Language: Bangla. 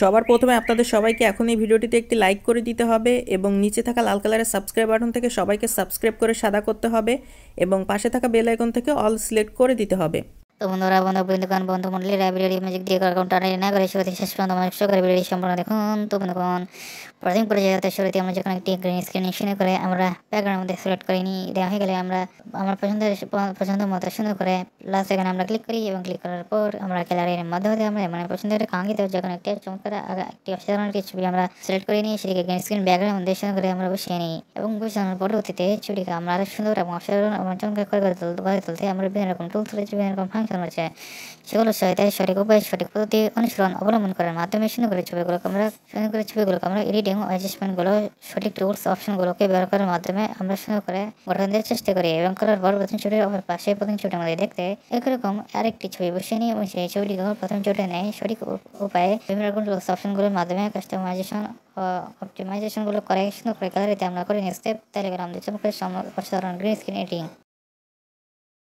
সবার প্রথমে আপনাদের সবাইকে এখন এই ভিডিওটিতে একটি লাইক করে দিতে হবে এবং নিচে থাকা লাল কালারের সাবস্ক্রাইব বাটন থেকে সবাইকে সাবস্ক্রাইব করে সাদা করতে হবে এবং পাশে থাকা বেল আইকন থেকে অল সিলেক্ট করে দিতে হবে। তো বন্ধুরা বন্ধুবৃন্দগণ বন্ধুমণ্ডলীরা ভিডিওটি মিউজিক দিয়ে কারণ টানাই না করে শুরু থেকে শেষ পর্যন্ত আমার সহকারে ভিডিওটি সম্পূর্ণ দেখুন। তো বন্ধুগণ প্রথম পর্যায়ে শুরুতে আমরা যখন একটি গ্রিন স্ক্রিন শুরু করে আমরা ব্যাকগ্রাউন্ড মধ্যে সিলেক্ট করে নিই। দেওয়া হয়ে গেলে আমরা আমার পছন্দ মতো সুন্দর করে লাস্ট এখানে আমরা ক্লিক করি এবং ক্লিক করার পর আমরা গ্যালারির মাধ্যমে আমরা মানে পছন্দের কাঙ্ক্ষিত যখন একটি চমৎকার একটি অসাধারণ একটি ছবি আমরা সিলেক্ট করে নিই, সেটিকে গ্রিন স্ক্রিন ব্যাকগ্রাউন্ড মধ্যে সুন্দর করে আমরা বসিয়ে নিই এবং বসানোর পরবর্তীতে ছবিটিকে আমরা আরো সুন্দর এবং অসাধারণ এবং চমৎকার করে তুলতে আমরা বিভিন্ন রকম টুলস রয়েছে, বিভিন্ন রকম ফাংশন রয়েছে, সেগুলোর সহায়তায় সঠিক উপায় সঠিক পদ্ধতি অনুসরণ অবলম্বন করার মাধ্যমে সুন্দর করে ছবিগুলোকে আমরা এডিটিং অ্যাডজাস্টমেন্টগুলো সঠিক টুলস অপশনগুলোকে ব্যবহার করার মাধ্যমে আমরা সুন্দর করে গঠন দেওয়ার চেষ্টা করি এবং করার পর প্রথম ছবিটির পাশে প্রথম ছবিটার মধ্যে দেখতে একরকম আরেকটি ছবি বসিয়ে নিই এবং সেই ছবিটিকে প্রথম ছবিটা নেয় সঠিক উপায়ে বিভিন্ন রকম টুলস অপশনগুলোর মাধ্যমে কাস্টমাইজেশন অপটিমাইজেশনগুলো করে সুন্দর করে গ্যালারিতে আমরা করে নিয়ে স্টেপ তাহলে আমাদের চমৎকার অসাধারণ গ্রিন স্ক্রিন এডিটিং